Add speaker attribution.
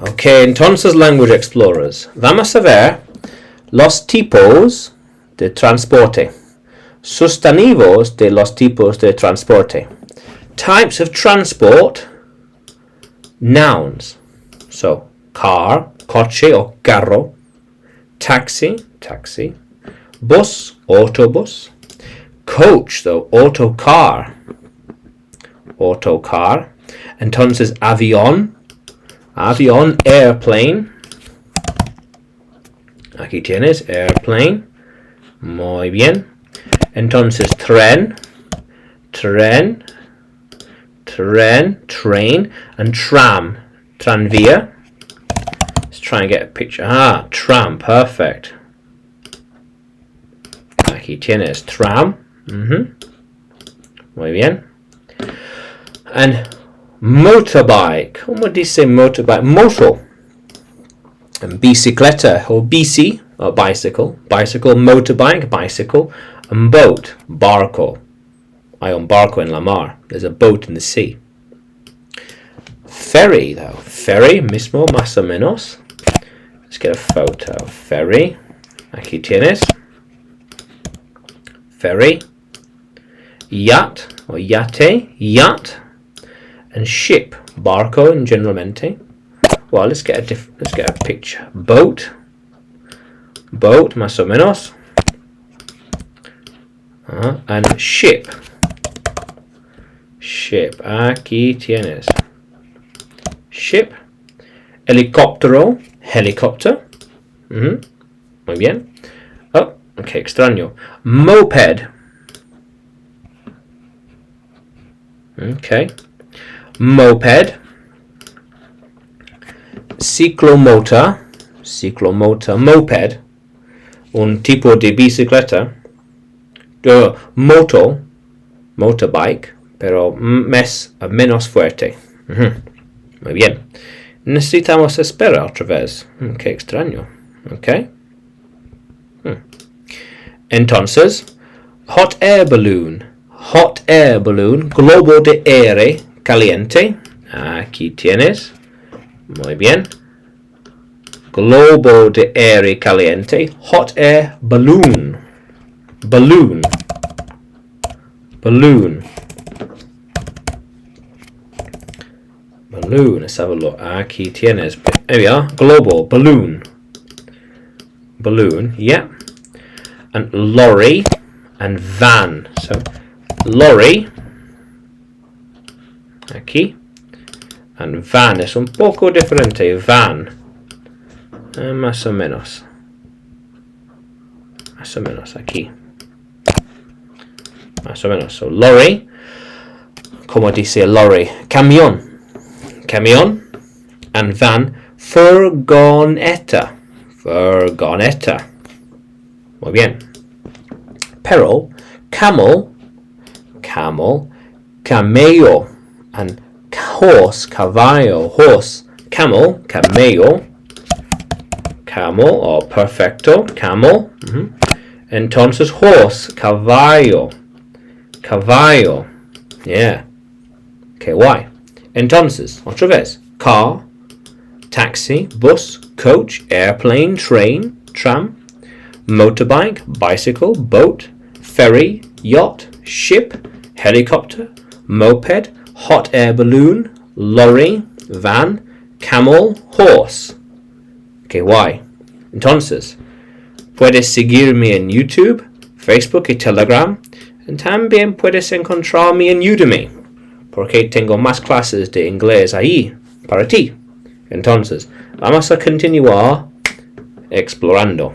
Speaker 1: Ok, entonces language explorers. Vamos a ver los tipos de transporte. Sustantivos de los tipos de transporte. Types of transport. Nouns. So, car, coche o carro. Taxi, taxi. Bus, autobus. Coach, though, autocar. Autocar. Entonces, avión. Avión, airplane. Aquí tienes, airplane. Muy bien. Entonces, tren. Tren. Tren, train. And tram. Tranvía. Let's try and get a picture. Ah, tram, perfect. Aquí tienes, tram. Muy bien. And motorbike. ¿Cómo dice motorbike? Moto. And bicicleta or bici or bicycle. Bicycle, motorbike, bicycle. And boat, barco. Hay un barco en la mar. There's a boat in the sea. Ferry, though. Ferry, mismo, más o menos. Let's get a photo. Ferry. Aquí tienes. Ferry. Yacht or yate, yacht. And ship, barco in generalmente. Well, let's get a picture. Boat. Boat, más o menos. And ship. Ship. Aquí tienes. Ship. Helicóptero. Helicopter. Muy bien. Oh, ok, extraño. Moped. Okay. Moped. Ciclomotor. Ciclomotor. Moped. Un tipo de bicicleta. Motorbike. Pero menos fuerte. Muy bien. Necesitamos esperar otra vez. Qué extraño. Ok. Entonces, hot air balloon. Hot air balloon. Globo de aire caliente. Aquí tienes. Muy bien. Globo de aire caliente. Hot air balloon. Balloon. Balloon. Balloon. Let's have a look. Aquí tienes. There we are. Global. Balloon. Balloon. Yeah. And lorry. And van. So, lorry. Aquí. And van. Es un poco diferente. Van. Más o menos. Más o menos. Aquí. Más o menos. So, lorry. Como dice lorry? Camión. Camión. And van. Furgoneta. Furgoneta. Muy bien. Peril. Camel. Camel. Camello. And horse. Caballo. Horse. Camel. Camello. Camel. Or perfecto. Camel. Entonces horse. Caballo. Caballo. Yeah. Okay, why? Entonces, otra vez. Car, taxi, bus, coach, airplane, train, tram, motorbike, bicycle, boat, ferry, yacht, ship, helicopter, moped, hot air balloon, lorry, van, camel, horse. Okay, why? Entonces, puedes seguirme en YouTube, Facebook y Telegram. Y también puedes encontrarme en Udemy, porque tengo más clases de inglés ahí para ti. Entonces, vamos a continuar explorando.